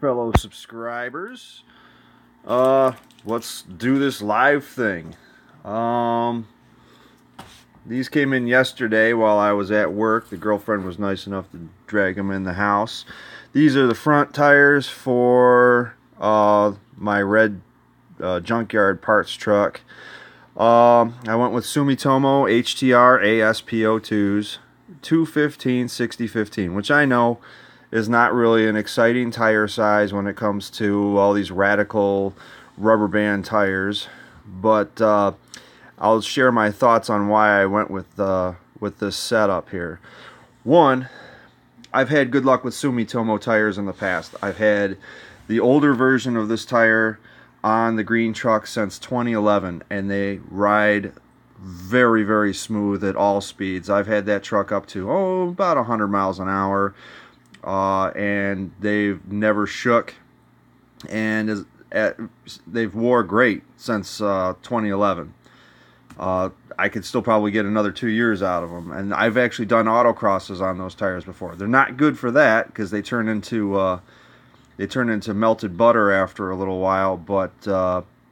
fellow subscribers. Let's do this live thing. These came in yesterday while I was at work. The girlfriend was nice enough to drag them in the house. These are the front tires for my red junkyard parts truck. I went with Sumitomo HTR A SPO2s 215 60/15, which I know is not really an exciting tire size when it comes to all these radical rubber band tires, but I'll share my thoughts on why I went with this setup here. One, I've had good luck with Sumitomo tires in the past. I've had the older version of this tire on the green truck since 2011, and they ride very, very smooth at all speeds. I've had that truck up to about 100 miles an hour, and they've never shook, and they've wore great since 2011. I could still probably get another 2 years out of them, and I've actually done autocrosses on those tires before. They're not good for that because they turn into melted butter after a little while, but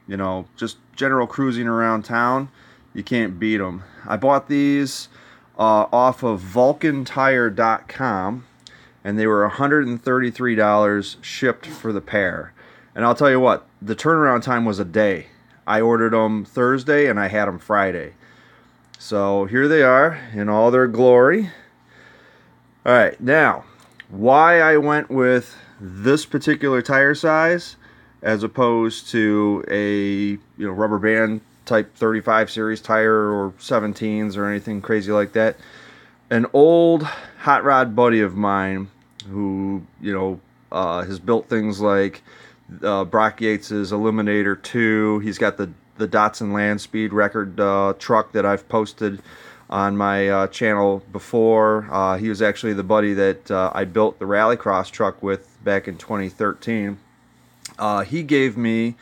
you know, just general cruising around town, you can't beat them. I bought these off of vulcantire.com, and they were $133 shipped for the pair. And I'll tell you what, the turnaround time was a day. I ordered them Thursday and I had them Friday. So here they are in all their glory. Alright, now, why I went with this particular tire size as opposed to a rubber band type 35 series tire or 17s or anything crazy like that. An old hot rod buddy of mine who has built things like Brock Yates's Eliminator 2. He's got the Datsun Land Speed record truck that I've posted on my channel before. He was actually the buddy that I built the Rallycross truck with back in 2013. He gave me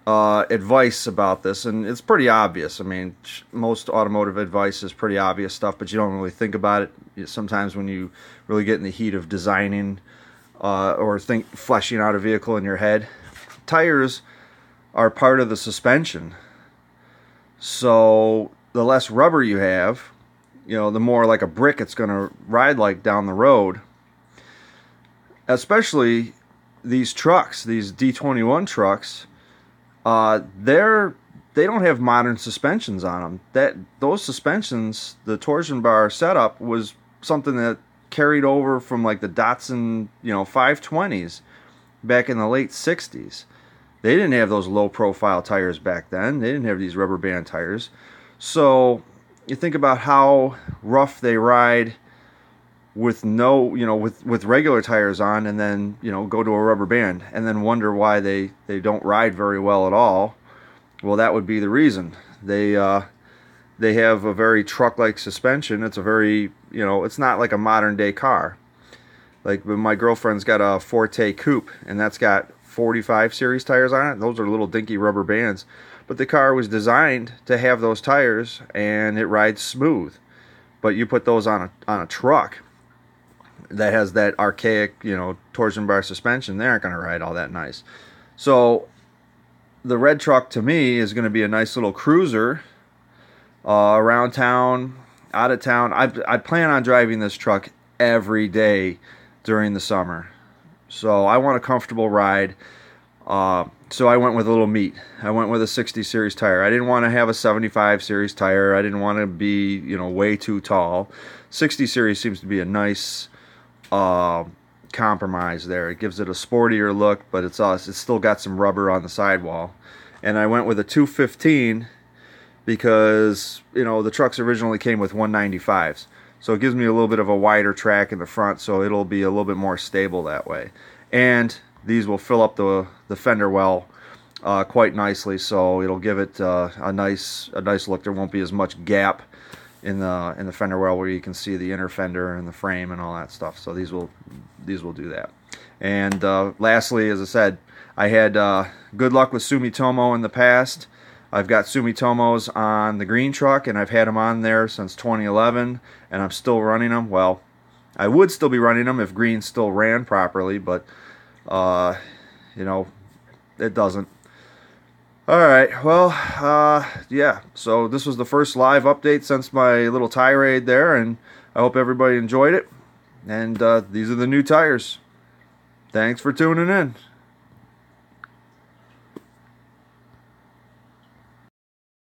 advice about this, and it's pretty obvious. I mean, most automotive advice is pretty obvious stuff, but you don't really think about it sometimes when you really get in the heat of designing or fleshing out a vehicle in your head. Tires are part of the suspension, so the less rubber you have, the more like a brick it's going to ride like down the road. Especially these trucks, these D21 trucks, they don't have modern suspensions on them. Those suspensions, the torsion bar setup, was something that carried over from like the Datsun 520s back in the late 60s. They didn't have those low profile tires back then. They didn't have these rubber band tires. So you think about how rough they ride with with regular tires on, and then go to a rubber band and then wonder why they don't ride very well at all. Well, that would be the reason. They have a very truck-like suspension. It's a very it's not like a modern day car. Like my girlfriend's got a Forte Coupe, and that's got 45 series tires on it. Those are little dinky rubber bands, but the car was designed to have those tires, and it rides smooth. But you put those on a truck that has that archaic torsion bar suspension, they aren't going to ride all that nice. So the red truck to me is going to be a nice little cruiser around town, out of town. I plan on driving this truck every day during the summer, so I want a comfortable ride. So I went with a little meat. I went with a 60 series tire. I didn't want to have a 75 series tire. I didn't want to be way too tall. 60 series seems to be a nice compromise there. It gives it a sportier look, but it's still got some rubber on the sidewall. And I went with a 215 because the trucks originally came with 195s, so it gives me a little bit of a wider track in the front, so it'll be a little bit more stable that way. And these will fill up the fender well quite nicely, so it'll give it a nice look. There won't be as much gap in the fender well where you can see the inner fender and the frame and all that stuff. So these will do that. And lastly, as I said, I had good luck with Sumitomo in the past. I've got Sumitomos on the green truck, and I've had them on there since 2011, and I'm still running them. Well, I would still be running them if green still ran properly, but You know, it doesn't. Alright, well, yeah, so this was the first live update since my little tirade there, and I hope everybody enjoyed it. And these are the new tires. Thanks for tuning in.